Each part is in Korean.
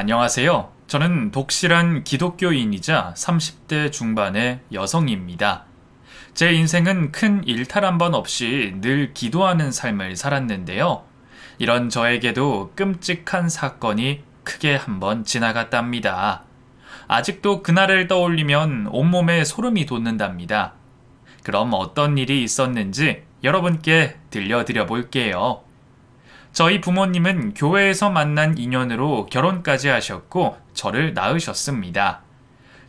안녕하세요. 저는 독실한 기독교인이자 30대 중반의 여성입니다. 제 인생은 큰 일탈 한 번 없이 늘 기도하는 삶을 살았는데요. 이런 저에게도 끔찍한 사건이 크게 한번 지나갔답니다. 아직도 그날을 떠올리면 온몸에 소름이 돋는답니다. 그럼 어떤 일이 있었는지 여러분께 들려드려 볼게요. 저희 부모님은 교회에서 만난 인연으로 결혼까지 하셨고 저를 낳으셨습니다.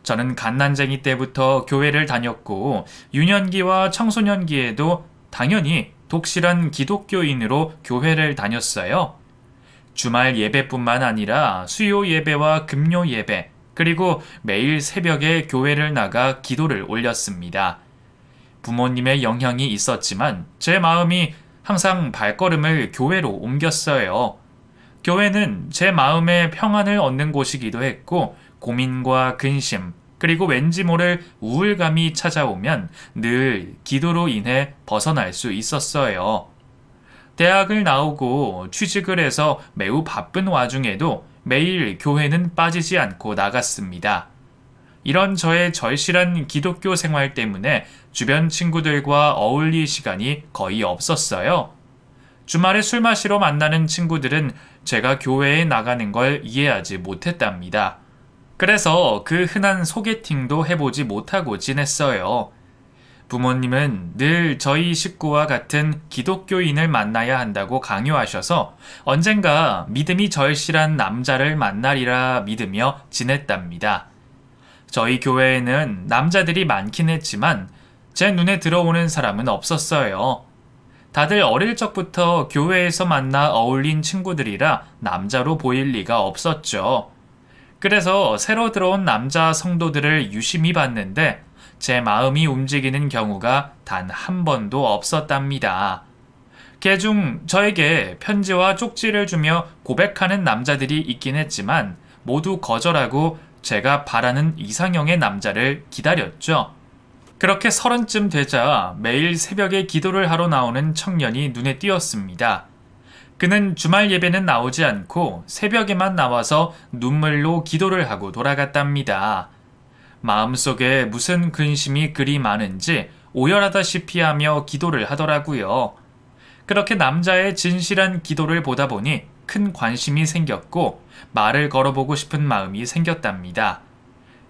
저는 갓난쟁이 때부터 교회를 다녔고 유년기와 청소년기에도 당연히 독실한 기독교인으로 교회를 다녔어요. 주말 예배뿐만 아니라 수요 예배와 금요 예배, 그리고 매일 새벽에 교회를 나가 기도를 올렸습니다. 부모님의 영향이 있었지만 제 마음이 항상 발걸음을 교회로 옮겼어요. 교회는 제 마음의 평안을 얻는 곳이기도 했고 고민과 근심, 그리고 왠지 모를 우울감이 찾아오면 늘 기도로 인해 벗어날 수 있었어요. 대학을 나오고 취직을 해서 매우 바쁜 와중에도 매일 교회는 빠지지 않고 나갔습니다. 이런 저의 절실한 기독교 생활 때문에 주변 친구들과 어울릴 시간이 거의 없었어요. 주말에 술 마시러 만나는 친구들은 제가 교회에 나가는 걸 이해하지 못했답니다. 그래서 그 흔한 소개팅도 해보지 못하고 지냈어요. 부모님은 늘 저희 식구와 같은 기독교인을 만나야 한다고 강요하셔서 언젠가 믿음이 절실한 남자를 만나리라 믿으며 지냈답니다. 저희 교회에는 남자들이 많긴 했지만 제 눈에 들어오는 사람은 없었어요. 다들 어릴 적부터 교회에서 만나 어울린 친구들이라 남자로 보일 리가 없었죠. 그래서 새로 들어온 남자 성도들을 유심히 봤는데 제 마음이 움직이는 경우가 단 한 번도 없었답니다. 개중 저에게 편지와 쪽지를 주며 고백하는 남자들이 있긴 했지만 모두 거절하고 제가 바라는 이상형의 남자를 기다렸죠. 그렇게 30쯤 되자 매일 새벽에 기도를 하러 나오는 청년이 눈에 띄었습니다. 그는 주말 예배는 나오지 않고 새벽에만 나와서 눈물로 기도를 하고 돌아갔답니다. 마음속에 무슨 근심이 그리 많은지 오열하다시피 하며 기도를 하더라고요. 그렇게 남자의 진실한 기도를 보다 보니 큰 관심이 생겼고 말을 걸어보고 싶은 마음이 생겼답니다.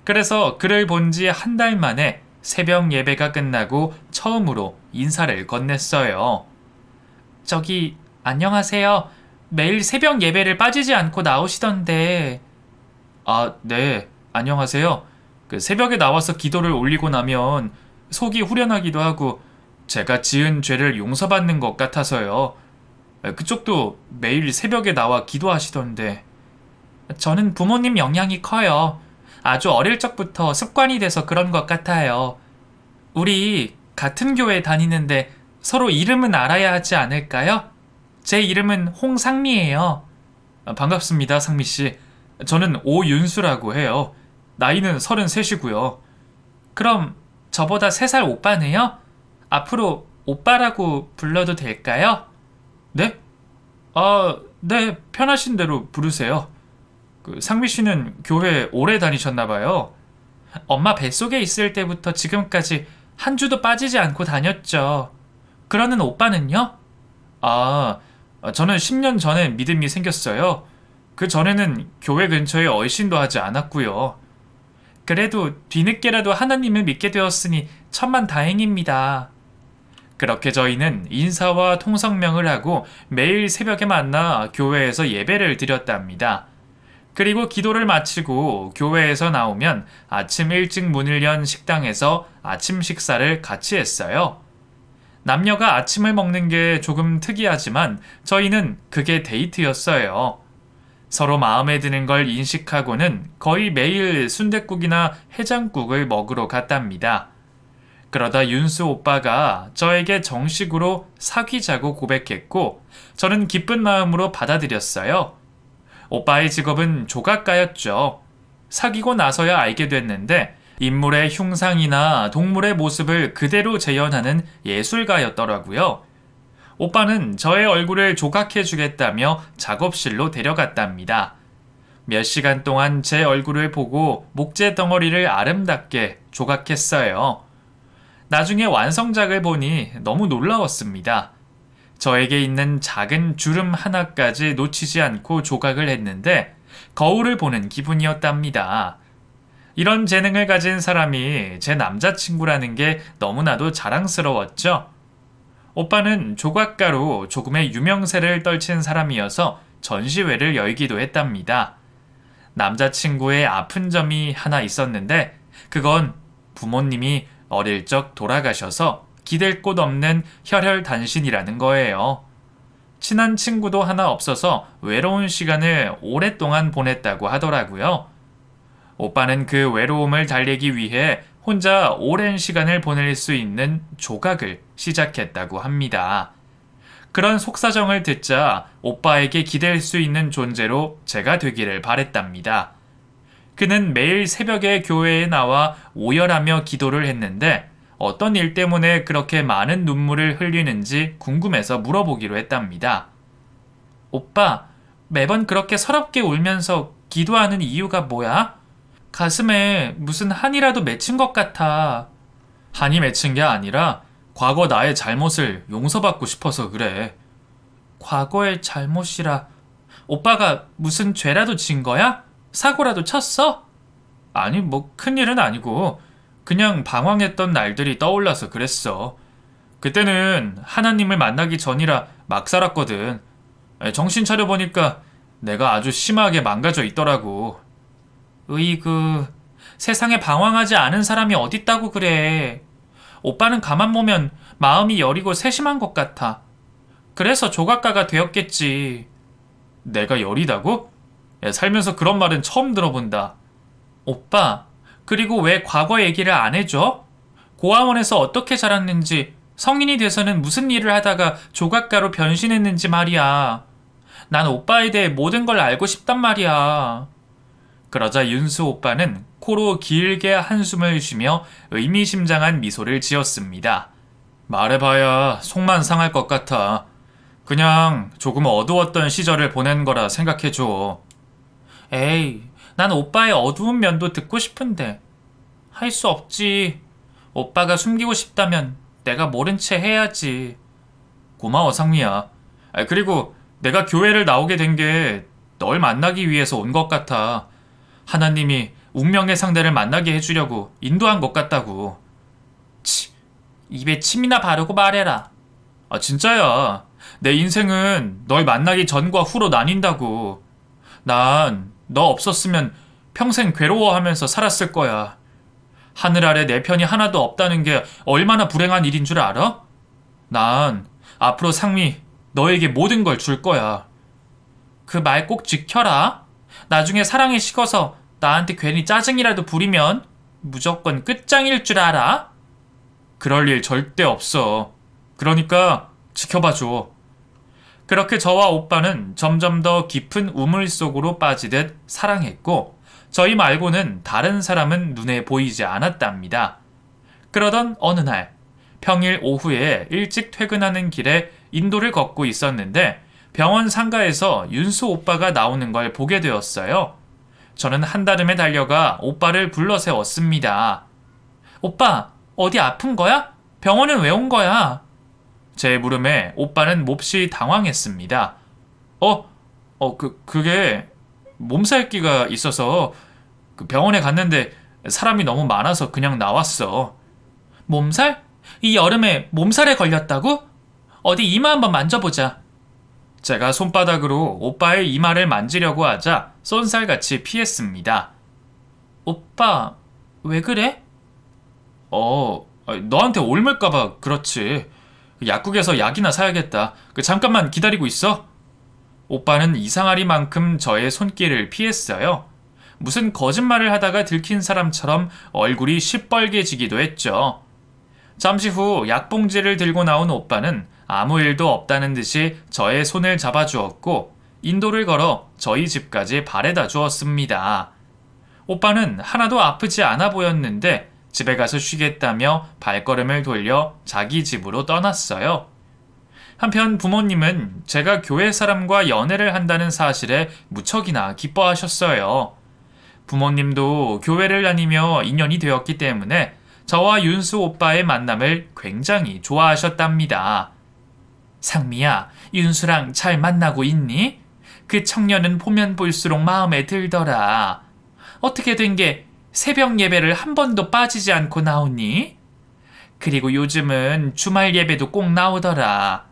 그래서 그를 본 지 한 달 만에 새벽 예배가 끝나고 처음으로 인사를 건넸어요. 저기, 안녕하세요. 매일 새벽 예배를 빠지지 않고 나오시던데. 아, 네. 안녕하세요. 새벽에 나와서 기도를 올리고 나면 속이 후련하기도 하고 제가 지은 죄를 용서받는 것 같아서요. 그쪽도 매일 새벽에 나와 기도하시던데. 저는 부모님 영향이 커요. 아주 어릴 적부터 습관이 돼서 그런 것 같아요. 우리 같은 교회 다니는데 서로 이름은 알아야 하지 않을까요? 제 이름은 홍상미예요. 반갑습니다, 상미씨. 저는 오윤수라고 해요. 나이는 33이고요. 그럼 저보다 3살 오빠네요? 앞으로 오빠라고 불러도 될까요? 네? 네, 편하신 대로 부르세요. 상미 씨는 교회 오래 다니셨나봐요. 엄마 뱃속에 있을 때부터 지금까지 한 주도 빠지지 않고 다녔죠. 그러는 오빠는요? 저는 10년 전에 믿음이 생겼어요. 그 전에는 교회 근처에 얼씬도 하지 않았고요. 그래도 뒤늦게라도 하나님을 믿게 되었으니 천만 다행입니다. 그렇게 저희는 인사와 통성명을 하고 매일 새벽에 만나 교회에서 예배를 드렸답니다. 그리고 기도를 마치고 교회에서 나오면 아침 일찍 문을 연 식당에서 아침 식사를 같이 했어요. 남녀가 아침을 먹는 게 조금 특이하지만 저희는 그게 데이트였어요. 서로 마음에 드는 걸 인식하고는 거의 매일 순댓국이나 해장국을 먹으러 갔답니다. 그러다 윤수 오빠가 저에게 정식으로 사귀자고 고백했고 저는 기쁜 마음으로 받아들였어요. 오빠의 직업은 조각가였죠. 사귀고 나서야 알게 됐는데 인물의 흉상이나 동물의 모습을 그대로 재현하는 예술가였더라고요. 오빠는 저의 얼굴을 조각해주겠다며 작업실로 데려갔답니다. 몇 시간 동안 제 얼굴을 보고 목재 덩어리를 아름답게 조각했어요. 나중에 완성작을 보니 너무 놀라웠습니다. 저에게 있는 작은 주름 하나까지 놓치지 않고 조각을 했는데 거울을 보는 기분이었답니다. 이런 재능을 가진 사람이 제 남자친구라는 게 너무나도 자랑스러웠죠. 오빠는 조각가로 조금의 유명세를 떨친 사람이어서 전시회를 열기도 했답니다. 남자친구의 아픈 점이 하나 있었는데 그건 부모님이 어릴 적 돌아가셔서 기댈 곳 없는 혈혈단신이라는 거예요. 친한 친구도 하나 없어서 외로운 시간을 오랫동안 보냈다고 하더라고요. 오빠는 그 외로움을 달래기 위해 혼자 오랜 시간을 보낼 수 있는 조각을 시작했다고 합니다. 그런 속사정을 듣자 오빠에게 기댈 수 있는 존재로 제가 되기를 바랬답니다. 그는 매일 새벽에 교회에 나와 오열하며 기도를 했는데 어떤 일 때문에 그렇게 많은 눈물을 흘리는지 궁금해서 물어보기로 했답니다. 오빠, 매번 그렇게 서럽게 울면서 기도하는 이유가 뭐야? 가슴에 무슨 한이라도 맺힌 것 같아. 한이 맺힌 게 아니라 과거 나의 잘못을 용서받고 싶어서 그래. 과거의 잘못이라 오빠가 무슨 죄라도 진 거야? 사고라도 쳤어? 아니, 뭐 큰일은 아니고 그냥 방황했던 날들이 떠올라서 그랬어. 그때는 하나님을 만나기 전이라 막 살았거든. 정신 차려보니까 내가 아주 심하게 망가져 있더라고. 으이그, 세상에 방황하지 않은 사람이 어딨다고 그래. 오빠는 가만 보면 마음이 여리고 세심한 것 같아. 그래서 조각가가 되었겠지. 내가 여리다고? 살면서 그런 말은 처음 들어본다. 오빠, 그리고 왜 과거 얘기를 안 해줘? 고아원에서 어떻게 자랐는지, 성인이 돼서는 무슨 일을 하다가 조각가로 변신했는지 말이야. 난 오빠에 대해 모든 걸 알고 싶단 말이야. 그러자 윤수 오빠는 코로 길게 한숨을 쉬며 의미심장한 미소를 지었습니다. 말해봐야 속만 상할 것 같아. 그냥 조금 어두웠던 시절을 보낸 거라 생각해줘. 에이, 난 오빠의 어두운 면도 듣고 싶은데. 할 수 없지. 오빠가 숨기고 싶다면 내가 모른 채 해야지. 고마워, 상미야. 그리고 내가 교회를 나오게 된 게 널 만나기 위해서 온 것 같아. 하나님이 운명의 상대를 만나게 해주려고 인도한 것 같다고. 치, 입에 침이나 바르고 말해라. 진짜야. 내 인생은 널 만나기 전과 후로 나뉜다고. 난 너 없었으면 평생 괴로워하면서 살았을 거야. 하늘 아래 내 편이 하나도 없다는 게 얼마나 불행한 일인 줄 알아? 난 앞으로 상미 너에게 모든 걸 줄 거야. 그 말 꼭 지켜라. 나중에 사랑에 식어서 나한테 괜히 짜증이라도 부리면 무조건 끝장일 줄 알아? 그럴 일 절대 없어. 그러니까 지켜봐줘. 그렇게 저와 오빠는 점점 더 깊은 우물 속으로 빠지듯 사랑했고 저희 말고는 다른 사람은 눈에 보이지 않았답니다. 그러던 어느 날 평일 오후에 일찍 퇴근하는 길에 인도를 걷고 있었는데 병원 상가에서 윤수 오빠가 나오는 걸 보게 되었어요. 저는 한달음에 달려가 오빠를 불러 세웠습니다. 오빠, 어디 아픈 거야? 병원은 왜 온 거야? 제 물음에 오빠는 몹시 당황했습니다. 그게 몸살기가 있어서 병원에 갔는데 사람이 너무 많아서 그냥 나왔어. 몸살? 이 여름에 몸살에 걸렸다고? 어디 이마 한번 만져보자. 제가 손바닥으로 오빠의 이마를 만지려고 하자 쏜살같이 피했습니다. 오빠, 왜 그래? 너한테 옮을까봐 그렇지. 약국에서 약이나 사야겠다. 잠깐만 기다리고 있어. 오빠는 이상하리만큼 저의 손길을 피했어요. 무슨 거짓말을 하다가 들킨 사람처럼 얼굴이 시뻘개지기도 했죠. 잠시 후 약봉지를 들고 나온 오빠는 아무 일도 없다는 듯이 저의 손을 잡아주었고 인도를 걸어 저희 집까지 바래다 주었습니다. 오빠는 하나도 아프지 않아 보였는데 집에 가서 쉬겠다며 발걸음을 돌려 자기 집으로 떠났어요. 한편 부모님은 제가 교회 사람과 연애를 한다는 사실에 무척이나 기뻐하셨어요. 부모님도 교회를 다니며 인연이 되었기 때문에 저와 윤수 오빠의 만남을 굉장히 좋아하셨답니다. 상미야, 윤수랑 잘 만나고 있니? 그 청년은 보면 볼수록 마음에 들더라. 어떻게 된 게 새벽 예배를 한 번도 빠지지 않고 나오니? 그리고 요즘은 주말 예배도 꼭 나오더라.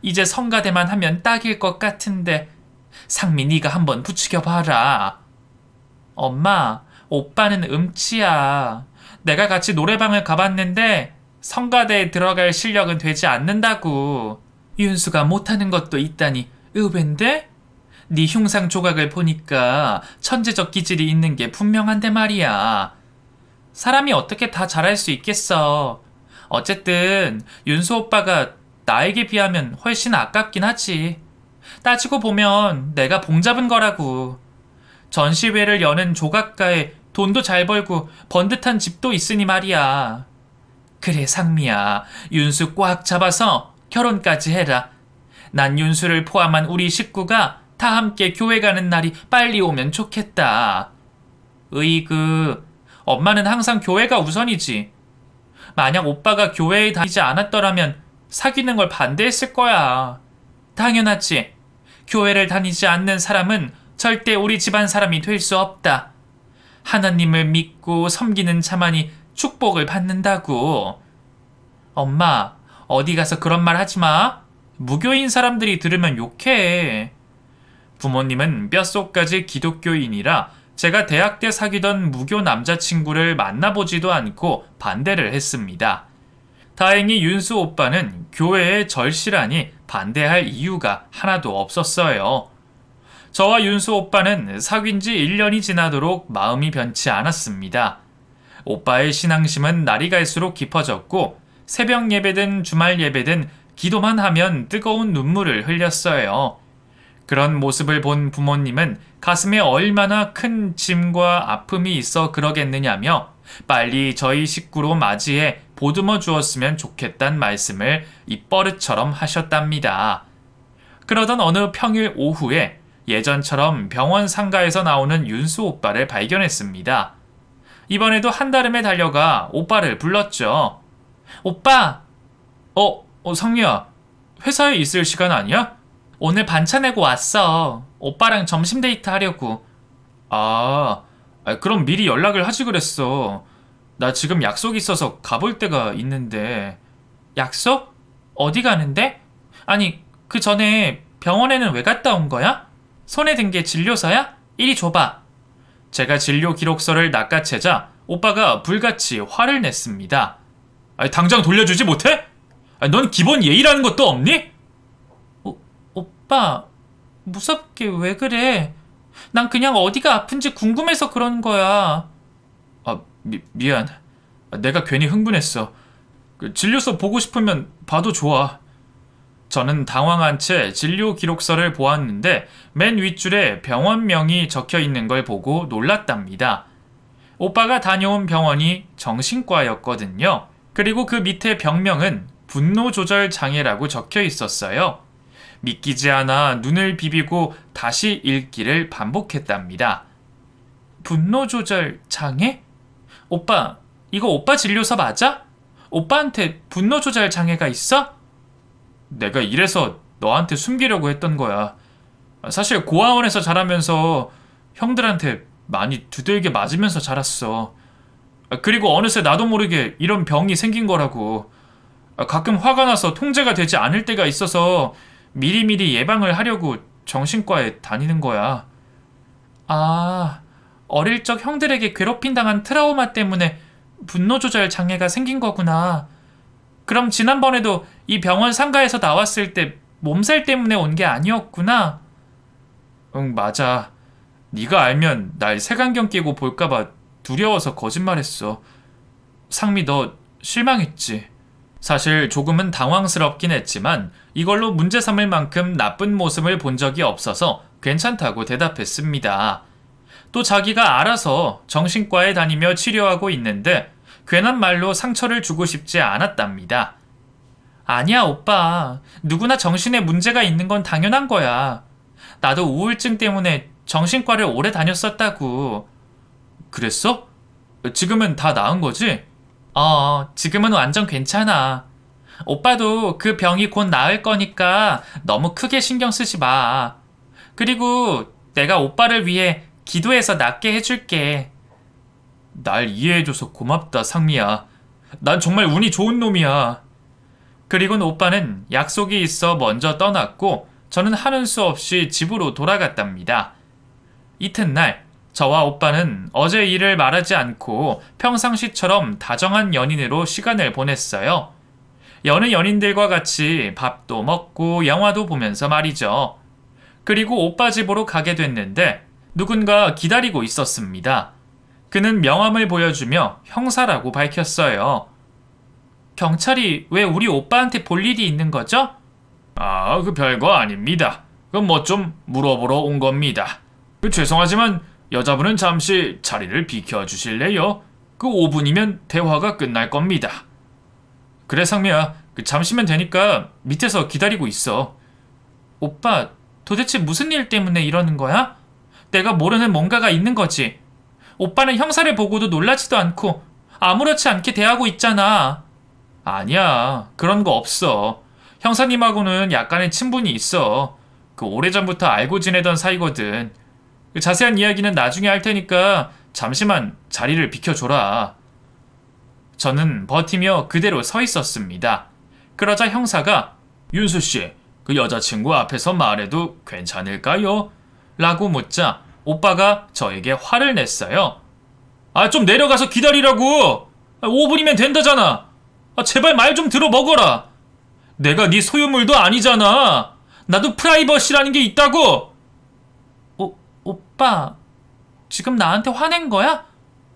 이제 성가대만 하면 딱일 것 같은데 상미 네가 한번 부추겨봐라. 엄마, 오빠는 음치야. 내가 같이 노래방을 가봤는데 성가대에 들어갈 실력은 되지 않는다고. 윤수가 못하는 것도 있다니 의외인데? 네 흉상 조각을 보니까 천재적 기질이 있는 게 분명한데 말이야. 사람이 어떻게 다 잘할 수 있겠어. 어쨌든 윤수 오빠가 나에게 비하면 훨씬 아깝긴 하지. 따지고 보면 내가 봉잡은 거라고. 전시회를 여는 조각가에 돈도 잘 벌고 번듯한 집도 있으니 말이야. 그래 상미야, 윤수 꽉 잡아서 결혼까지 해라. 난 윤수를 포함한 우리 식구가 다 함께 교회 가는 날이 빨리 오면 좋겠다. 으이그, 엄마는 항상 교회가 우선이지. 만약 오빠가 교회에 다니지 않았더라면 사귀는 걸 반대했을 거야. 당연하지. 교회를 다니지 않는 사람은 절대 우리 집안 사람이 될 수 없다. 하나님을 믿고 섬기는 자만이 축복을 받는다고. 엄마, 어디 가서 그런 말 하지 마. 무교인 사람들이 들으면 욕해. 부모님은 뼛속까지 기독교인이라 제가 대학 때 사귀던 무교 남자친구를 만나보지도 않고 반대를 했습니다. 다행히 윤수 오빠는 교회에 절실하니 반대할 이유가 하나도 없었어요. 저와 윤수 오빠는 사귄 지 1년이 지나도록 마음이 변치 않았습니다. 오빠의 신앙심은 날이 갈수록 깊어졌고 새벽 예배든 주말 예배든 기도만 하면 뜨거운 눈물을 흘렸어요. 그런 모습을 본 부모님은 가슴에 얼마나 큰 짐과 아픔이 있어 그러겠느냐며 빨리 저희 식구로 맞이해 보듬어 주었으면 좋겠단 말씀을 입버릇처럼 하셨답니다. 그러던 어느 평일 오후에 예전처럼 병원 상가에서 나오는 윤수 오빠를 발견했습니다. 이번에도 한달음에 달려가 오빠를 불렀죠. 오빠! 상미야, 회사에 있을 시간 아니야? 오늘 반차 내고 왔어. 오빠랑 점심 데이트 하려고. 그럼 미리 연락을 하지 그랬어. 나 지금 약속 있어서 가볼 데가 있는데. 약속? 어디 가는데? 아니, 그 전에 병원에는 왜 갔다 온 거야? 손에 든 게 진료서야? 이리 줘봐. 제가 진료 기록서를 낚아채자 오빠가 불같이 화를 냈습니다. 당장 돌려주지 못해? 넌 기본 예의라는 것도 없니? 오빠, 무섭게 왜 그래? 난 그냥 어디가 아픈지 궁금해서 그런 거야. 미안. 내가 괜히 흥분했어. 진료서 보고 싶으면 봐도 좋아. 저는 당황한 채 진료 기록서를 보았는데 맨 윗줄에 병원명이 적혀 있는 걸 보고 놀랐답니다. 오빠가 다녀온 병원이 정신과였거든요. 그리고 그 밑에 병명은 분노조절 장애라고 적혀 있었어요. 믿기지 않아 눈을 비비고 다시 읽기를 반복했답니다. 분노조절 장애? 오빠, 이거 오빠 진료서 맞아? 오빠한테 분노조절 장애가 있어? 내가 이래서 너한테 숨기려고 했던 거야. 사실 고아원에서 자라면서 형들한테 많이 두들겨 맞으면서 자랐어. 그리고 어느새 나도 모르게 이런 병이 생긴 거라고. 가끔 화가 나서 통제가 되지 않을 때가 있어서 미리미리 예방을 하려고 정신과에 다니는 거야. 어릴 적 형들에게 괴롭힘 당한 트라우마 때문에 분노조절 장애가 생긴 거구나. 그럼 지난번에도 이 병원 상가에서 나왔을 때 몸살 때문에 온 게 아니었구나. 응, 맞아. 네가 알면 날 색안경 끼고 볼까봐 두려워서 거짓말했어. 상미, 너 실망했지? 사실 조금은 당황스럽긴 했지만 이걸로 문제 삼을 만큼 나쁜 모습을 본 적이 없어서 괜찮다고 대답했습니다. 또 자기가 알아서 정신과에 다니며 치료하고 있는데 괜한 말로 상처를 주고 싶지 않았답니다. 아니야, 오빠. 누구나 정신에 문제가 있는 건 당연한 거야. 나도 우울증 때문에 정신과를 오래 다녔었다고. 그랬어? 지금은 다 나은 거지? 지금은 완전 괜찮아. 오빠도 그 병이 곧 나을 거니까 너무 크게 신경 쓰지 마. 그리고 내가 오빠를 위해 기도해서 낫게 해줄게. 날 이해해줘서 고맙다, 상미야. 난 정말 운이 좋은 놈이야. 그리고는 오빠는 약속이 있어 먼저 떠났고 저는 하는 수 없이 집으로 돌아갔답니다. 이튿날 저와 오빠는 어제 일을 말하지 않고 평상시처럼 다정한 연인으로 시간을 보냈어요. 여느 연인들과 같이 밥도 먹고 영화도 보면서 말이죠. 그리고 오빠 집으로 가게 됐는데 누군가 기다리고 있었습니다. 그는 명함을 보여주며 형사라고 밝혔어요. 경찰이 왜 우리 오빠한테 볼 일이 있는 거죠? 그 별거 아닙니다. 그건 뭐 좀 물어보러 온 겁니다. 죄송하지만 여자분은 잠시 자리를 비켜주실래요? 5분이면 대화가 끝날 겁니다. 그래, 상미야. 잠시면 되니까 밑에서 기다리고 있어. 오빠, 도대체 무슨 일 때문에 이러는 거야? 내가 모르는 뭔가가 있는 거지. 오빠는 형사를 보고도 놀라지도 않고 아무렇지 않게 대하고 있잖아. 아니야, 그런 거 없어. 형사님하고는 약간의 친분이 있어. 오래전부터 알고 지내던 사이거든. 자세한 이야기는 나중에 할 테니까 잠시만 자리를 비켜줘라. 저는 버티며 그대로 서 있었습니다. 그러자 형사가 윤수씨, 그 여자친구 앞에서 말해도 괜찮을까요? 라고 묻자 오빠가 저에게 화를 냈어요. 좀 내려가서 기다리라고! 5분이면 된다잖아! 제발 말 좀 들어 먹어라! 내가 네 소유물도 아니잖아! 나도 프라이버시라는 게 있다고! 오빠, 지금 나한테 화낸 거야?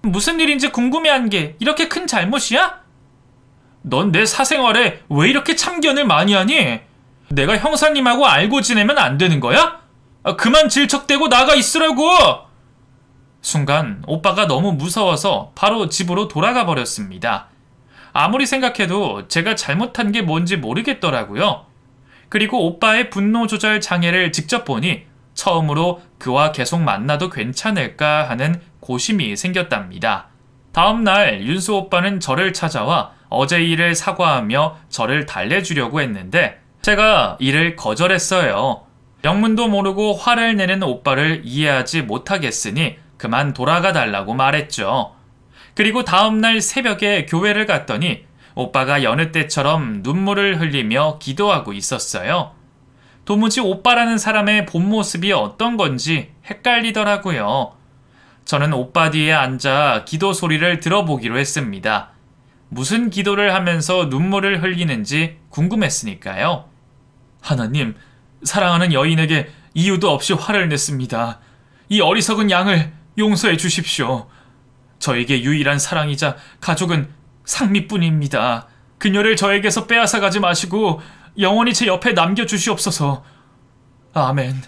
무슨 일인지 궁금해한 게 이렇게 큰 잘못이야? 넌 내 사생활에 왜 이렇게 참견을 많이 하니? 내가 형사님하고 알고 지내면 안 되는 거야? 그만 질척대고 나가 있으라고! 순간 오빠가 너무 무서워서 바로 집으로 돌아가 버렸습니다. 아무리 생각해도 제가 잘못한 게 뭔지 모르겠더라고요. 그리고 오빠의 분노 조절 장애를 직접 보니 처음으로 그와 계속 만나도 괜찮을까 하는 고심이 생겼답니다. 다음날 윤수 오빠는 저를 찾아와 어제 일을 사과하며 저를 달래주려고 했는데 제가 이를 거절했어요. 영문도 모르고 화를 내는 오빠를 이해하지 못하겠으니 그만 돌아가 달라고 말했죠. 그리고 다음날 새벽에 교회를 갔더니 오빠가 여느 때처럼 눈물을 흘리며 기도하고 있었어요. 도무지 오빠라는 사람의 본 모습이 어떤 건지 헷갈리더라고요. 저는 오빠 뒤에 앉아 기도 소리를 들어보기로 했습니다. 무슨 기도를 하면서 눈물을 흘리는지 궁금했으니까요. 하나님, 사랑하는 여인에게 이유도 없이 화를 냈습니다. 이 어리석은 양을 용서해 주십시오. 저에게 유일한 사랑이자 가족은 상미뿐입니다. 그녀를 저에게서 빼앗아 가지 마시고 영원히 제 옆에 남겨주시옵소서. 아멘.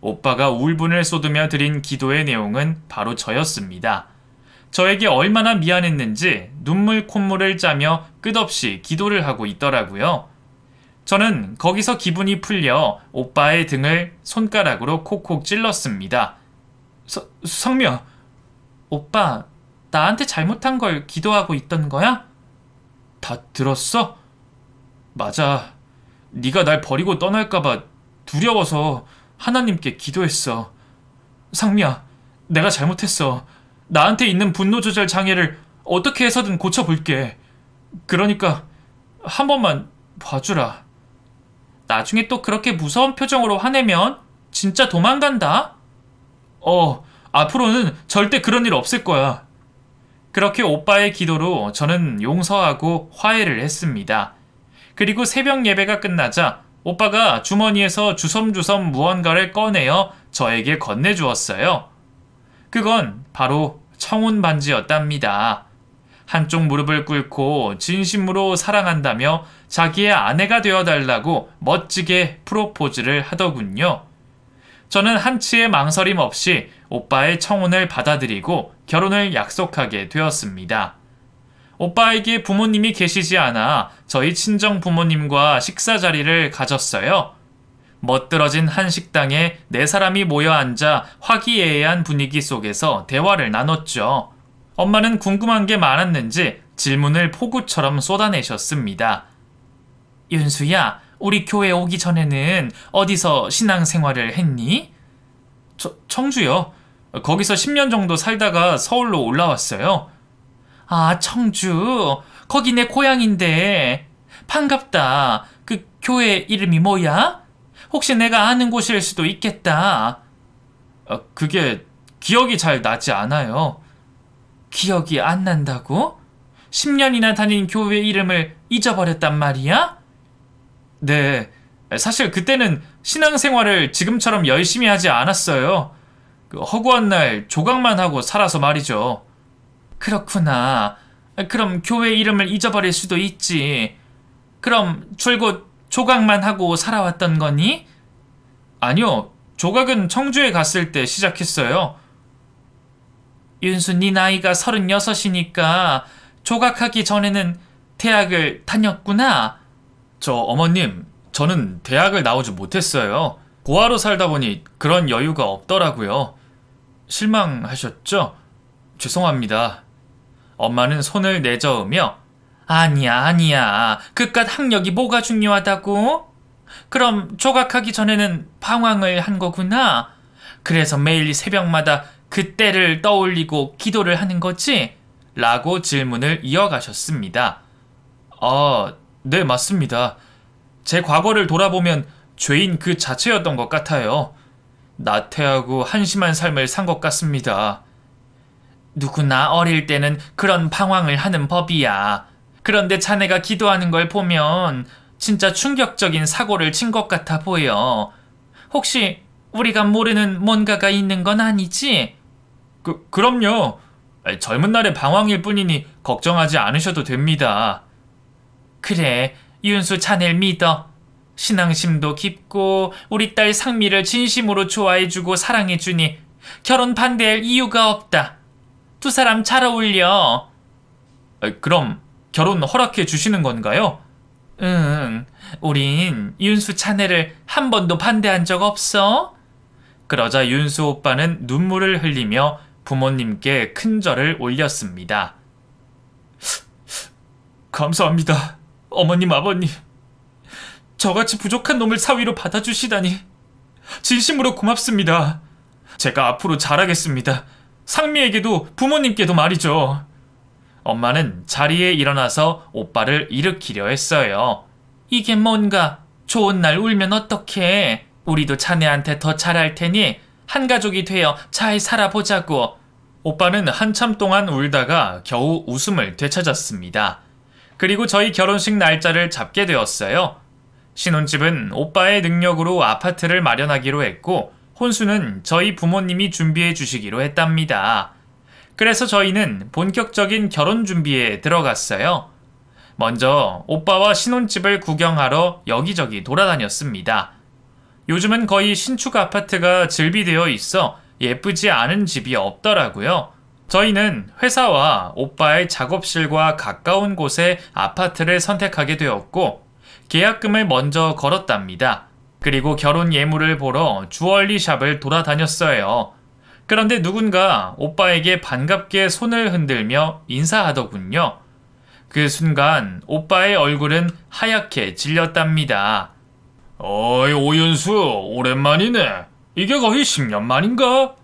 오빠가 울분을 쏟으며 드린 기도의 내용은 바로 저였습니다. 저에게 얼마나 미안했는지 눈물 콧물을 짜며 끝없이 기도를 하고 있더라고요. 저는 거기서 기분이 풀려 오빠의 등을 손가락으로 콕콕 찔렀습니다. 상미야. 오빠, 나한테 잘못한 걸 기도하고 있던 거야? 다 들었어? 맞아. 네가 날 버리고 떠날까봐 두려워서 하나님께 기도했어. 상미야, 내가 잘못했어. 나한테 있는 분노 조절 장애를 어떻게 해서든 고쳐볼게. 그러니까 한 번만 봐주라. 나중에 또 그렇게 무서운 표정으로 화내면 진짜 도망간다? 앞으로는 절대 그런 일 없을 거야. 그렇게 오빠의 기도로 저는 용서하고 화해를 했습니다. 그리고 새벽 예배가 끝나자 오빠가 주머니에서 주섬주섬 무언가를 꺼내어 저에게 건네주었어요. 그건 바로 청혼 반지였답니다. 한쪽 무릎을 꿇고 진심으로 사랑한다며 자기의 아내가 되어달라고 멋지게 프로포즈를 하더군요. 저는 한치의 망설임 없이 오빠의 청혼을 받아들이고 결혼을 약속하게 되었습니다. 오빠에게 부모님이 계시지 않아 저희 친정 부모님과 식사 자리를 가졌어요. 멋들어진 한 식당에 네 사람이 모여 앉아 화기애애한 분위기 속에서 대화를 나눴죠. 엄마는 궁금한 게 많았는지 질문을 폭우처럼 쏟아내셨습니다. 윤수야, 우리 교회 오기 전에는 어디서 신앙생활을 했니? 청주요. 거기서 10년 정도 살다가 서울로 올라왔어요. 아, 청주. 거기 내 고향인데. 반갑다. 그 교회 이름이 뭐야? 혹시 내가 아는 곳일 수도 있겠다. 그게 기억이 잘 나지 않아요. 기억이 안 난다고? 10년이나 다닌 교회 이름을 잊어버렸단 말이야? 네, 사실 그때는 신앙생활을 지금처럼 열심히 하지 않았어요. 허구한 날 조각만 하고 살아서 말이죠. 그렇구나. 그럼 교회 이름을 잊어버릴 수도 있지. 그럼 줄곧 조각만 하고 살아왔던 거니? 아니요, 조각은 청주에 갔을 때 시작했어요. 윤수, 네 나이가 36이니까 조각하기 전에는 대학을 다녔구나. 어머님, 저는 대학을 나오지 못했어요. 고아로 살다 보니 그런 여유가 없더라고요. 실망하셨죠? 죄송합니다. 엄마는 손을 내저으며 아니야. 그깟 학력이 뭐가 중요하다고? 그럼 조각하기 전에는 방황을 한 거구나. 그래서 매일 새벽마다 그때를 떠올리고 기도를 하는 거지? 라고 질문을 이어가셨습니다. 네, 맞습니다. 제 과거를 돌아보면 죄인 그 자체였던 것 같아요. 나태하고 한심한 삶을 산 것 같습니다. 누구나 어릴 때는 그런 방황을 하는 법이야. 그런데 자네가 기도하는 걸 보면 진짜 충격적인 사고를 친 것 같아 보여. 혹시 우리가 모르는 뭔가가 있는 건 아니지? 그럼요. 젊은 날의 방황일 뿐이니 걱정하지 않으셔도 됩니다. 그래, 윤수 자네를 믿어. 신앙심도 깊고 우리 딸 상미를 진심으로 좋아해주고 사랑해주니 결혼 반대할 이유가 없다. 두 사람 잘 어울려. 그럼 결혼 허락해 주시는 건가요? 응, 우린 윤수 자네를 한 번도 반대한 적 없어. 그러자 윤수 오빠는 눈물을 흘리며 부모님께 큰 절을 올렸습니다. 감사합니다. 어머님, 아버님. 저같이 부족한 놈을 사위로 받아주시다니 진심으로 고맙습니다. 제가 앞으로 잘하겠습니다. 상미에게도 부모님께도 말이죠. 엄마는 자리에 일어나서 오빠를 일으키려 했어요. 이게 뭔가 좋은 날 울면 어떡해. 우리도 자네한테 더 잘할 테니 한 가족이 되어 잘 살아보자고. 오빠는 한참 동안 울다가 겨우 웃음을 되찾았습니다. 그리고 저희 결혼식 날짜를 잡게 되었어요. 신혼집은 오빠의 능력으로 아파트를 마련하기로 했고 혼수는 저희 부모님이 준비해 주시기로 했답니다. 그래서 저희는 본격적인 결혼 준비에 들어갔어요. 먼저 오빠와 신혼집을 구경하러 여기저기 돌아다녔습니다. 요즘은 거의 신축 아파트가 즐비되어 있어 예쁘지 않은 집이 없더라고요. 저희는 회사와 오빠의 작업실과 가까운 곳에 아파트를 선택하게 되었고 계약금을 먼저 걸었답니다. 그리고 결혼 예물을 보러 주얼리 샵을 돌아다녔어요. 그런데 누군가 오빠에게 반갑게 손을 흔들며 인사하더군요. 그 순간 오빠의 얼굴은 하얗게 질렸답니다. 어이, 오윤수, 오랜만이네. 이게 거의 10년 만인가?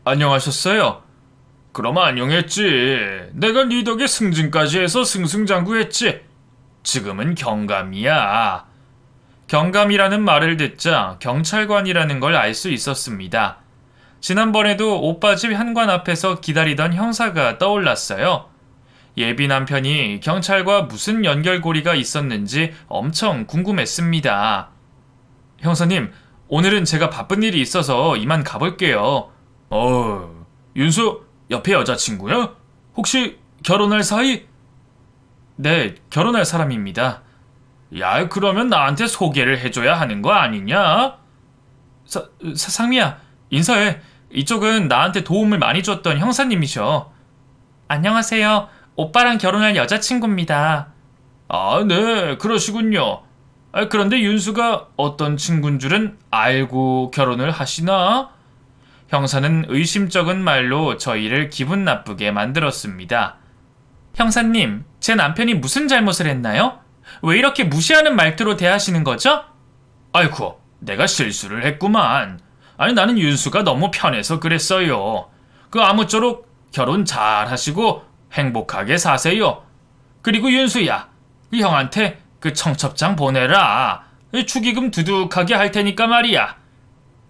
안녕하셨어요? 그럼 안녕했지. 내가 네 덕에 승진까지 해서 승승장구했지. 지금은 경감이야. 경감이라는 말을 듣자 경찰관이라는 걸 알 수 있었습니다. 지난번에도 오빠 집 현관 앞에서 기다리던 형사가 떠올랐어요. 예비 남편이 경찰과 무슨 연결고리가 있었는지 엄청 궁금했습니다. 형사님, 오늘은 제가 바쁜 일이 있어서 이만 가볼게요. 윤수, 옆에 여자친구야? 혹시 결혼할 사이? 네, 결혼할 사람입니다. 야, 그러면 나한테 소개를 해줘야 하는 거 아니냐? 상미야, 인사해. 이쪽은 나한테 도움을 많이 줬던 형사님이셔. 안녕하세요. 오빠랑 결혼할 여자친구입니다. 아, 네, 그러시군요. 그런데 윤수가 어떤 친구인 줄은 알고 결혼을 하시나? 형사는 의심쩍은 말로 저희를 기분 나쁘게 만들었습니다. 형사님, 제 남편이 무슨 잘못을 했나요? 왜 이렇게 무시하는 말투로 대하시는 거죠? 아이고, 내가 실수를 했구만. 아니, 나는 윤수가 너무 편해서 그랬어요. 아무쪼록 결혼 잘 하시고 행복하게 사세요. 그리고 윤수야, 형한테 청첩장 보내라. 축의금 두둑하게 할 테니까 말이야.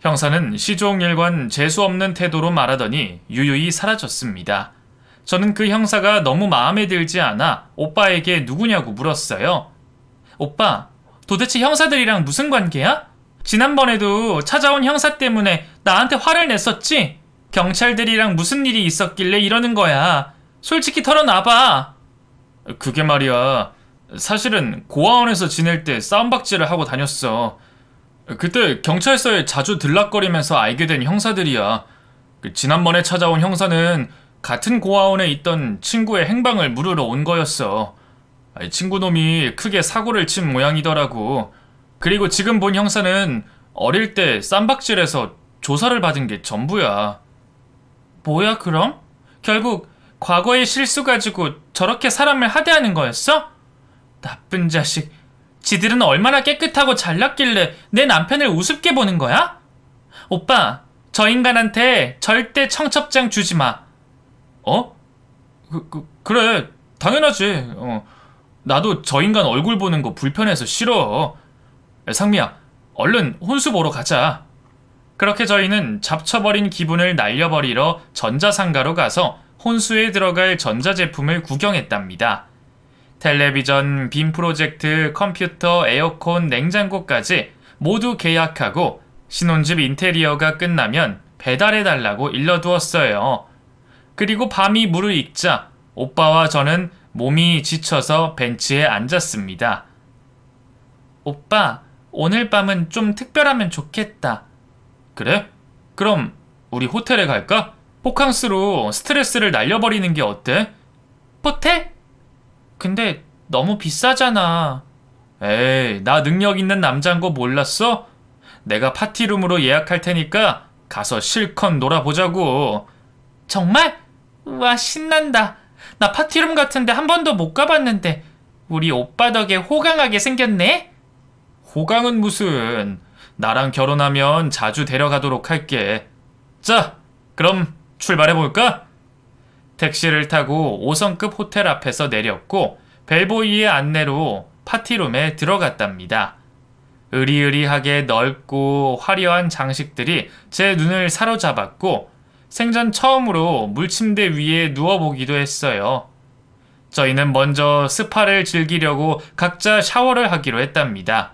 형사는 시종일관 재수없는 태도로 말하더니 유유히 사라졌습니다. 저는 그 형사가 너무 마음에 들지 않아 오빠에게 누구냐고 물었어요. 오빠, 도대체 형사들이랑 무슨 관계야? 지난번에도 찾아온 형사 때문에 나한테 화를 냈었지? 경찰들이랑 무슨 일이 있었길래 이러는 거야. 솔직히 털어놔봐. 그게 말이야, 사실은 고아원에서 지낼 때 싸움박질을 하고 다녔어. 그때 경찰서에 자주 들락거리면서 알게 된 형사들이야. 지난번에 찾아온 형사는 같은 고아원에 있던 친구의 행방을 물으러 온 거였어. 친구 놈이 크게 사고를 친 모양이더라고. 그리고 지금 본 형사는 어릴 때 쌈박질해서 조사를 받은 게 전부야. 뭐야 그럼? 결국 과거의 실수 가지고 저렇게 사람을 하대하는 거였어? 나쁜 자식. 지들은 얼마나 깨끗하고 잘났길래 내 남편을 우습게 보는 거야? 오빠, 저 인간한테 절대 청첩장 주지 마. 어? 그래, 당연하지. 나도 저 인간 얼굴 보는 거 불편해서 싫어. 상미야, 얼른 혼수 보러 가자. 그렇게 저희는 잡쳐버린 기분을 날려버리러 전자상가로 가서 혼수에 들어갈 전자제품을 구경했답니다. 텔레비전, 빔 프로젝트, 컴퓨터, 에어컨, 냉장고까지 모두 계약하고 신혼집 인테리어가 끝나면 배달해달라고 일러두었어요. 그리고 밤이 무르익자 오빠와 저는 몸이 지쳐서 벤치에 앉았습니다. 오빠, 오늘 밤은 좀 특별하면 좋겠다. 그래? 그럼 우리 호텔에 갈까? 호캉스로 스트레스를 날려버리는 게 어때? 호텔? 근데 너무 비싸잖아. 에이, 나 능력 있는 남자인 거 몰랐어? 내가 파티룸으로 예약할 테니까 가서 실컷 놀아보자고. 정말? 와, 신난다. 나 파티룸 같은데 한 번도 못 가봤는데 우리 오빠 덕에 호강하게 생겼네? 호강은 무슨. 나랑 결혼하면 자주 데려가도록 할게. 자, 그럼 출발해볼까? 택시를 타고 5성급 호텔 앞에서 내렸고 벨보이의 안내로 파티룸에 들어갔답니다. 으리으리하게 넓고 화려한 장식들이 제 눈을 사로잡았고 생전 처음으로 물침대 위에 누워보기도 했어요. 저희는 먼저 스파를 즐기려고 각자 샤워를 하기로 했답니다.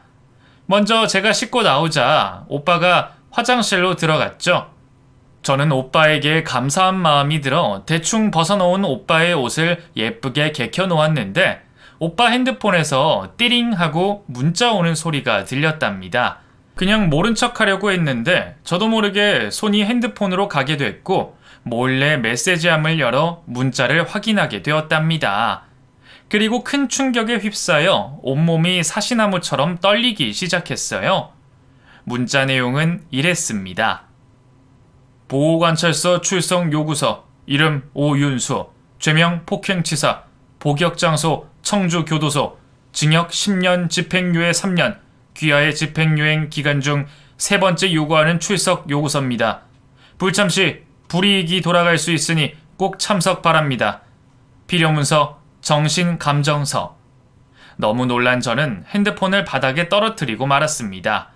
먼저 제가 씻고 나오자 오빠가 화장실로 들어갔죠. 저는 오빠에게 감사한 마음이 들어 대충 벗어놓은 오빠의 옷을 예쁘게 개켜놓았는데 오빠 핸드폰에서 띠링 하고 문자 오는 소리가 들렸답니다. 그냥 모른 척 하려고 했는데 저도 모르게 손이 핸드폰으로 가게 됐고 몰래 메시지함을 열어 문자를 확인하게 되었답니다. 그리고 큰 충격에 휩싸여 온몸이 사시나무처럼 떨리기 시작했어요. 문자 내용은 이랬습니다. 보호관찰서 출석 요구서, 이름 오윤수, 죄명 폭행치사, 복역장소 청주교도소, 징역 10년, 집행유예 3년, 귀하의 집행유행 기간 중 세 번째 요구하는 출석 요구서입니다. 불참 시 불이익이 돌아갈 수 있으니 꼭 참석 바랍니다. 필요문서, 정신감정서. 너무 놀란 저는 핸드폰을 바닥에 떨어뜨리고 말았습니다.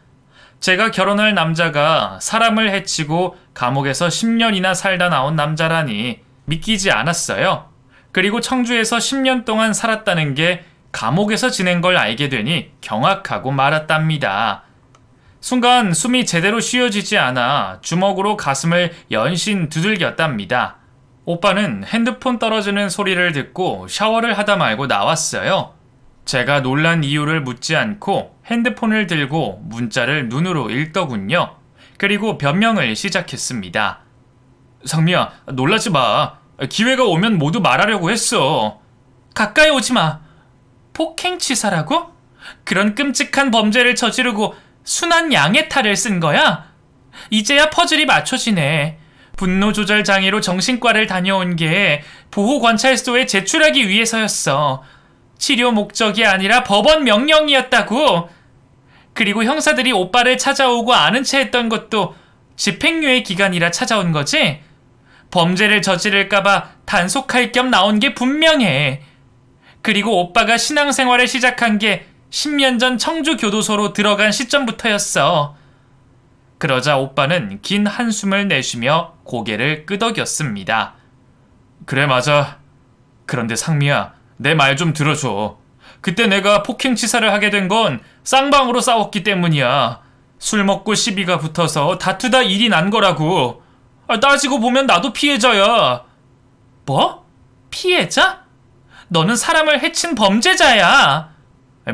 제가 결혼할 남자가 사람을 해치고 감옥에서 10년이나 살다 나온 남자라니 믿기지 않았어요. 그리고 청주에서 10년 동안 살았다는 게 감옥에서 지낸 걸 알게 되니 경악하고 말았답니다. 순간 숨이 제대로 쉬어지지 않아 주먹으로 가슴을 연신 두들겼답니다. 오빠는 핸드폰 떨어지는 소리를 듣고 샤워를 하다 말고 나왔어요. 제가 놀란 이유를 묻지 않고 핸드폰을 들고 문자를 눈으로 읽더군요. 그리고 변명을 시작했습니다. 상미야, 놀라지 마. 기회가 오면 모두 말하려고 했어. 가까이 오지 마. 폭행치사라고? 그런 끔찍한 범죄를 저지르고 순한 양의 탈을 쓴 거야? 이제야 퍼즐이 맞춰지네. 분노 조절 장애로 정신과를 다녀온 게 보호관찰소에 제출하기 위해서였어. 치료 목적이 아니라 법원 명령이었다고. 그리고 형사들이 오빠를 찾아오고 아는 체 했던 것도 집행유예 기간이라 찾아온 거지? 범죄를 저지를까봐 단속할 겸 나온 게 분명해. 그리고 오빠가 신앙생활을 시작한 게 10년 전 청주교도소로 들어간 시점부터였어. 그러자 오빠는 긴 한숨을 내쉬며 고개를 끄덕였습니다. 그래, 맞아. 그런데 상미야, 내 말 좀 들어줘. 그때 내가 폭행치사를 하게 된 건 쌍방으로 싸웠기 때문이야. 술 먹고 시비가 붙어서 다투다 일이 난 거라고. 따지고 보면 나도 피해자야. 뭐? 피해자? 너는 사람을 해친 범죄자야.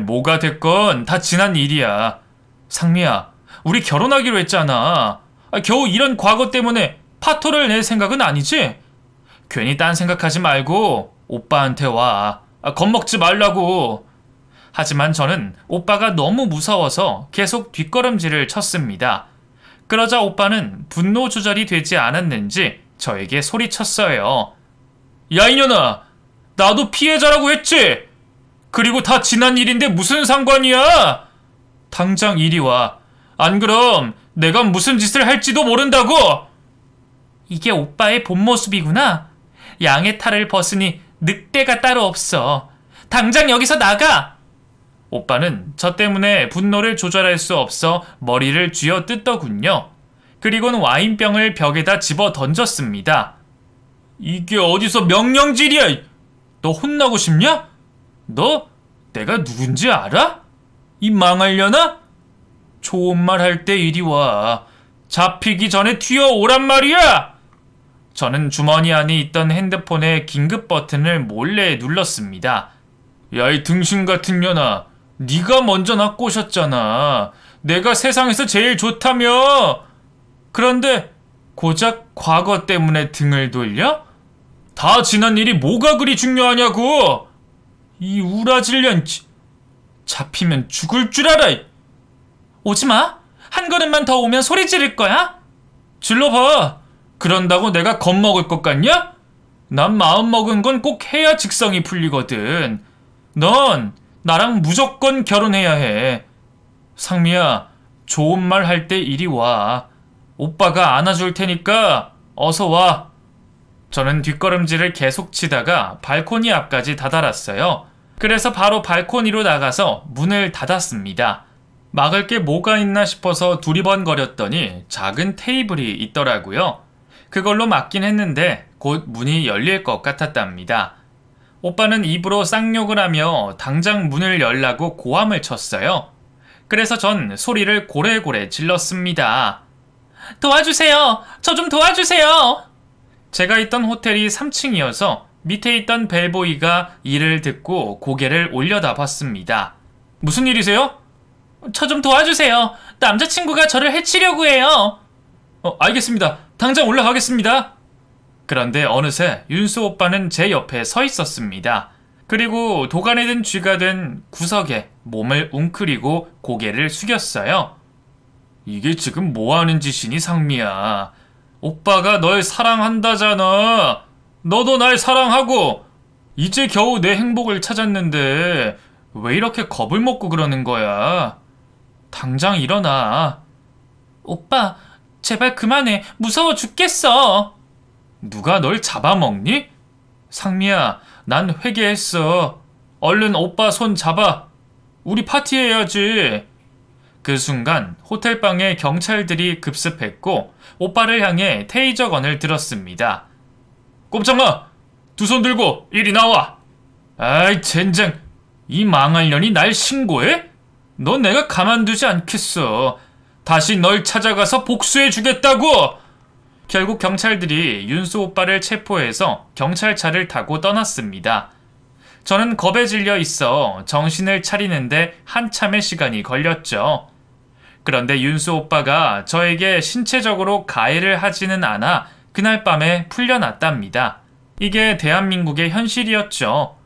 뭐가 됐건 다 지난 일이야. 상미야, 우리 결혼하기로 했잖아. 겨우 이런 과거 때문에 파토를 낼 생각은 아니지? 괜히 딴 생각하지 말고 오빠한테 와. 겁먹지 말라고. 하지만 저는 오빠가 너무 무서워서 계속 뒷걸음질을 쳤습니다. 그러자 오빠는 분노 조절이 되지 않았는지 저에게 소리쳤어요. 야, 이년아! 나도 피해자라고 했지? 그리고 다 지난 일인데 무슨 상관이야? 당장 이리 와. 안 그럼 내가 무슨 짓을 할지도 모른다고! 이게 오빠의 본 모습이구나. 양의 탈을 벗으니 늑대가 따로 없어. 당장 여기서 나가! 오빠는 저 때문에 분노를 조절할 수 없어 머리를 쥐어뜯더군요. 그리고는 와인병을 벽에다 집어 던졌습니다. 이게 어디서 명령질이야! 너 혼나고 싶냐? 너 내가 누군지 알아? 이 망할려나? 좋은 말 할 때 이리 와. 잡히기 전에 튀어오란 말이야! 저는 주머니 안에 있던 핸드폰의 긴급 버튼을 몰래 눌렀습니다. 야, 이 등신 같은 년아. 네가 먼저 나 꼬셨잖아. 내가 세상에서 제일 좋다며. 그런데 고작 과거 때문에 등을 돌려? 다 지난 일이 뭐가 그리 중요하냐고. 이 우라질년. 잡히면 죽을 줄 알아. 오지마. 한 걸음만 더 오면 소리 지를 거야. 질러봐. 그런다고 내가 겁먹을 것 같냐? 난 마음먹은 건 꼭 해야 직성이 풀리거든. 넌 나랑 무조건 결혼해야 해. 상미야, 좋은 말 할 때 이리 와. 오빠가 안아줄 테니까 어서 와. 저는 뒷걸음질을 계속 치다가 발코니 앞까지 다다랐어요. 그래서 바로 발코니로 나가서 문을 닫았습니다. 막을 게 뭐가 있나 싶어서 두리번거렸더니 작은 테이블이 있더라고요. 그걸로 막긴 했는데 곧 문이 열릴 것 같았답니다. 오빠는 입으로 쌍욕을 하며 당장 문을 열라고 고함을 쳤어요. 그래서 전 소리를 고래고래 질렀습니다. 도와주세요! 저 좀 도와주세요! 제가 있던 호텔이 3층이어서 밑에 있던 벨보이가 이를 듣고 고개를 올려다 봤습니다. 무슨 일이세요? 저 좀 도와주세요. 남자친구가 저를 해치려고 해요. 알겠습니다. 당장 올라가겠습니다. 그런데 어느새 윤수 오빠는 제 옆에 서 있었습니다. 그리고 도간에 든 쥐가 된 구석에 몸을 웅크리고 고개를 숙였어요. 이게 지금 뭐하는 짓이니, 상미야. 오빠가 널 사랑한다잖아. 너도 날 사랑하고 이제 겨우 내 행복을 찾았는데 왜 이렇게 겁을 먹고 그러는 거야? 당장 일어나. 오빠, 제발 그만해. 무서워 죽겠어. 누가 널 잡아먹니? 상미야, 난 회개했어. 얼른 오빠 손 잡아. 우리 파티해야지. 그 순간 호텔방에 경찰들이 급습했고 오빠를 향해 테이저건을 들었습니다. 꼼짝마! 두 손 들고 이리 나와! 아이 젠장! 이 망할 년이 날 신고해? 넌 내가 가만두지 않겠어. 다시 널 찾아가서 복수해주겠다고! 결국 경찰들이 윤수 오빠를 체포해서 경찰차를 타고 떠났습니다. 저는 겁에 질려 있어 정신을 차리는데 한참의 시간이 걸렸죠. 그런데 윤수 오빠가 저에게 신체적으로 가해를 하지는 않아 그날 밤에 풀려났답니다. 이게 대한민국의 현실이었죠.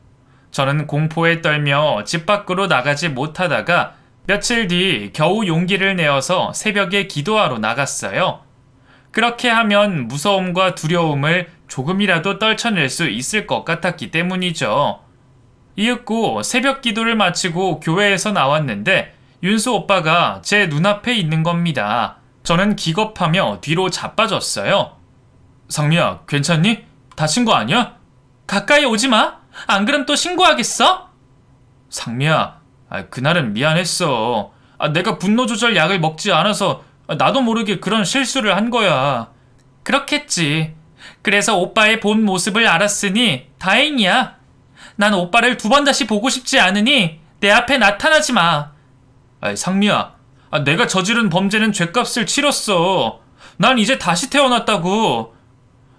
저는 공포에 떨며 집 밖으로 나가지 못하다가 며칠 뒤 겨우 용기를 내어서 새벽에 기도하러 나갔어요. 그렇게 하면 무서움과 두려움을 조금이라도 떨쳐낼 수 있을 것 같았기 때문이죠. 이윽고 새벽 기도를 마치고 교회에서 나왔는데 윤수 오빠가 제 눈앞에 있는 겁니다. 저는 기겁하며 뒤로 자빠졌어요. 상미야, 괜찮니? 다친 거 아니야? 가까이 오지 마. 안 그럼 또 신고하겠어? 상미야, 그날은 미안했어. 내가 분노 조절 약을 먹지 않아서 나도 모르게 그런 실수를 한 거야. 그렇겠지. 그래서 오빠의 본 모습을 알았으니 다행이야. 난 오빠를 두 번 다시 보고 싶지 않으니 내 앞에 나타나지 마. 상미야, 내가 저지른 범죄는 죗값을 치렀어. 난 이제 다시 태어났다고.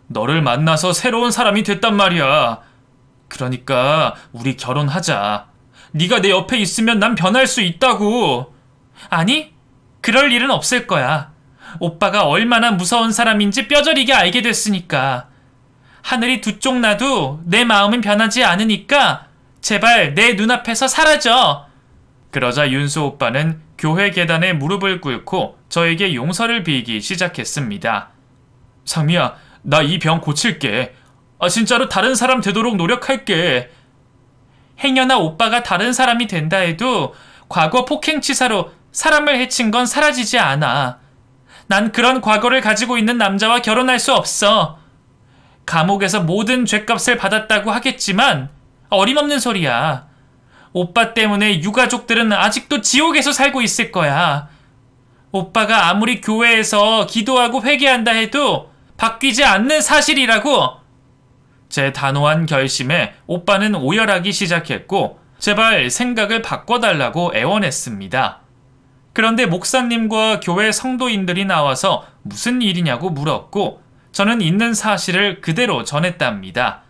너를 만나서 새로운 사람이 됐단 말이야. 그러니까 우리 결혼하자. 네가 내 옆에 있으면 난 변할 수 있다고. 아니, 그럴 일은 없을 거야. 오빠가 얼마나 무서운 사람인지 뼈저리게 알게 됐으니까. 하늘이 두 쪽 나도 내 마음은 변하지 않으니까 제발 내 눈앞에서 사라져. 그러자 윤수 오빠는 교회 계단에 무릎을 꿇고 저에게 용서를 빌기 시작했습니다. 상미야, 나 이 병 고칠게. 진짜로 다른 사람 되도록 노력할게. 행여나 오빠가 다른 사람이 된다 해도 과거 폭행치사로 사람을 해친 건 사라지지 않아. 난 그런 과거를 가지고 있는 남자와 결혼할 수 없어. 감옥에서 모든 죗값을 받았다고 하겠지만 어림없는 소리야. 오빠 때문에 유가족들은 아직도 지옥에서 살고 있을 거야. 오빠가 아무리 교회에서 기도하고 회개한다 해도 바뀌지 않는 사실이라고. 제 단호한 결심에 오빠는 오열하기 시작했고 제발 생각을 바꿔달라고 애원했습니다. 그런데 목사님과 교회 성도인들이 나와서 무슨 일이냐고 물었고 저는 있는 사실을 그대로 전했답니다.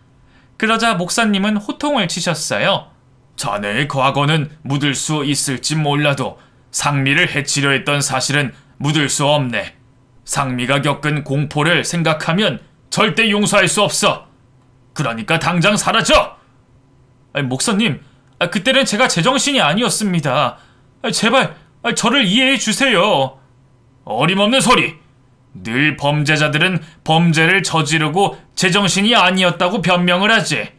그러자 목사님은 호통을 치셨어요. 자네의 과거는 묻을 수 있을지 몰라도 상미를 해치려 했던 사실은 묻을 수 없네. 상미가 겪은 공포를 생각하면 절대 용서할 수 없어. 그러니까 당장 사라져! 목사님, 그때는 제가 제정신이 아니었습니다. 제발 저를 이해해 주세요. 어림없는 소리! 늘 범죄자들은 범죄를 저지르고 제정신이 아니었다고 변명을 하지.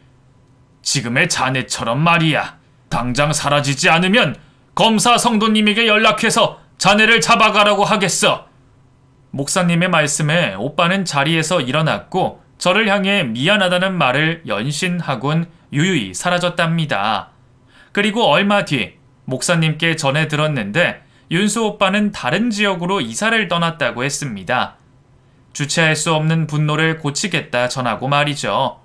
지금의 자네처럼 말이야. 당장 사라지지 않으면 검사 성도님에게 연락해서 자네를 잡아가라고 하겠어. 목사님의 말씀에 오빠는 자리에서 일어났고 저를 향해 미안하다는 말을 연신하곤 유유히 사라졌답니다. 그리고 얼마 뒤 목사님께 전해 들었는데 윤수 오빠는 다른 지역으로 이사를 떠났다고 했습니다. 주체할 수 없는 분노를 고치겠다 전하고 말이죠.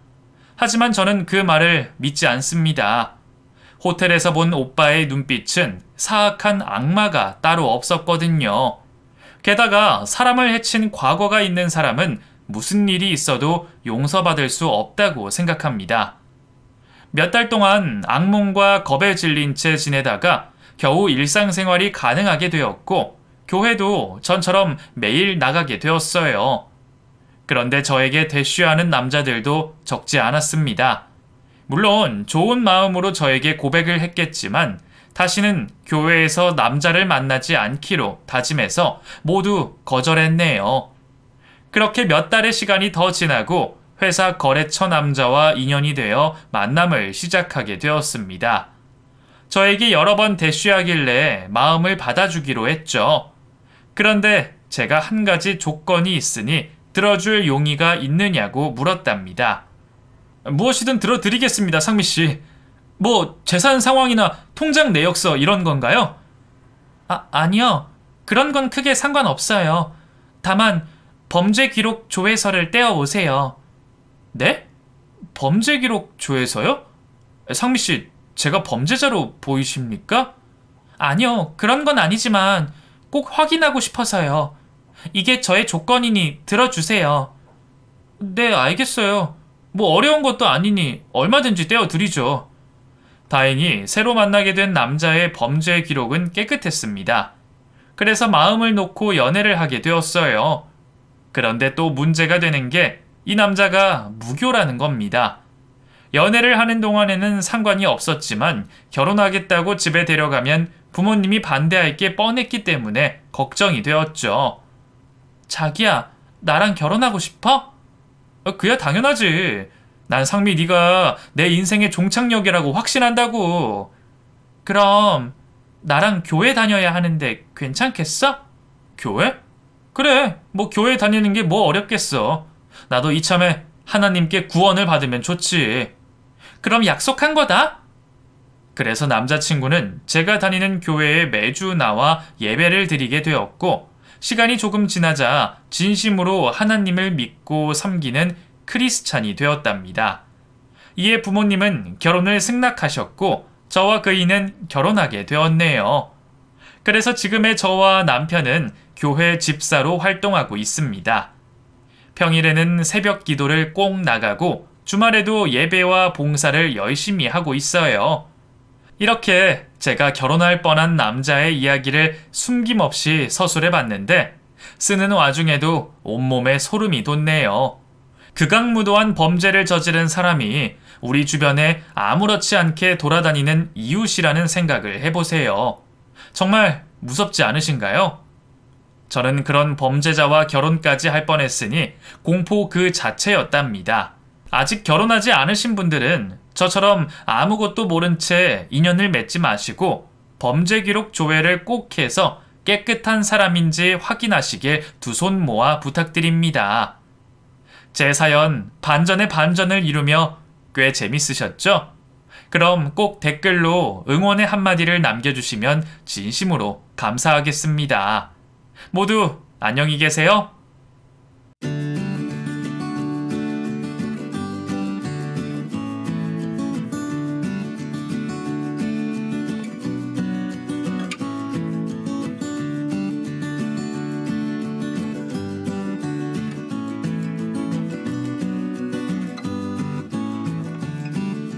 하지만 저는 그 말을 믿지 않습니다. 호텔에서 본 오빠의 눈빛은 사악한 악마가 따로 없었거든요. 게다가 사람을 해친 과거가 있는 사람은 무슨 일이 있어도 용서받을 수 없다고 생각합니다. 몇 달 동안 악몽과 겁에 질린 채 지내다가 겨우 일상생활이 가능하게 되었고 교회도 전처럼 매일 나가게 되었어요. 그런데 저에게 대쉬하는 남자들도 적지 않았습니다. 물론 좋은 마음으로 저에게 고백을 했겠지만 다시는 교회에서 남자를 만나지 않기로 다짐해서 모두 거절했네요. 그렇게 몇 달의 시간이 더 지나고 회사 거래처 남자와 인연이 되어 만남을 시작하게 되었습니다. 저에게 여러 번 대쉬하길래 마음을 받아주기로 했죠. 그런데 제가 한 가지 조건이 있으니 들어줄 용의가 있느냐고 물었답니다. 무엇이든 들어드리겠습니다, 상미씨. 뭐 재산 상황이나 통장 내역서 이런 건가요? 아니요. 그런 건 크게 상관없어요. 다만 범죄 기록 조회서를 떼어오세요. 네? 범죄 기록 조회서요? 상미씨, 제가 범죄자로 보이십니까? 아니요, 그런 건 아니지만 꼭 확인하고 싶어서요. 이게 저의 조건이니 들어주세요. 네, 알겠어요. 뭐 어려운 것도 아니니 얼마든지 떼어드리죠. 다행히 새로 만나게 된 남자의 범죄 기록은 깨끗했습니다. 그래서 마음을 놓고 연애를 하게 되었어요. 그런데 또 문제가 되는 게 이 남자가 무교라는 겁니다. 연애를 하는 동안에는 상관이 없었지만 결혼하겠다고 집에 데려가면 부모님이 반대할 게 뻔했기 때문에 걱정이 되었죠. 자기야, 나랑 결혼하고 싶어? 그야 당연하지. 난 상미 네가 내 인생의 종착역이라고 확신한다고. 그럼 나랑 교회 다녀야 하는데 괜찮겠어? 교회? 그래, 뭐 교회 다니는 게 뭐 어렵겠어. 나도 이참에 하나님께 구원을 받으면 좋지. 그럼 약속한 거다? 그래서 남자친구는 제가 다니는 교회에 매주 나와 예배를 드리게 되었고, 시간이 조금 지나자 진심으로 하나님을 믿고 섬기는 크리스찬이 되었답니다. 이에 부모님은 결혼을 승낙하셨고 저와 그이는 결혼하게 되었네요. 그래서 지금의 저와 남편은 교회 집사로 활동하고 있습니다. 평일에는 새벽 기도를 꼭 나가고 주말에도 예배와 봉사를 열심히 하고 있어요. 이렇게 제가 결혼할 뻔한 남자의 이야기를 숨김없이 서술해 봤는데 쓰는 와중에도 온몸에 소름이 돋네요. 극악무도한 범죄를 저지른 사람이 우리 주변에 아무렇지 않게 돌아다니는 이웃이라는 생각을 해보세요. 정말 무섭지 않으신가요? 저는 그런 범죄자와 결혼까지 할 뻔했으니 공포 그 자체였답니다. 아직 결혼하지 않으신 분들은 저처럼 아무것도 모른 채 인연을 맺지 마시고 범죄 기록 조회를 꼭 해서 깨끗한 사람인지 확인하시길 두 손 모아 부탁드립니다. 제 사연 반전의 반전을 이루며 꽤 재밌으셨죠? 그럼 꼭 댓글로 응원의 한마디를 남겨주시면 진심으로 감사하겠습니다. 모두 안녕히 계세요.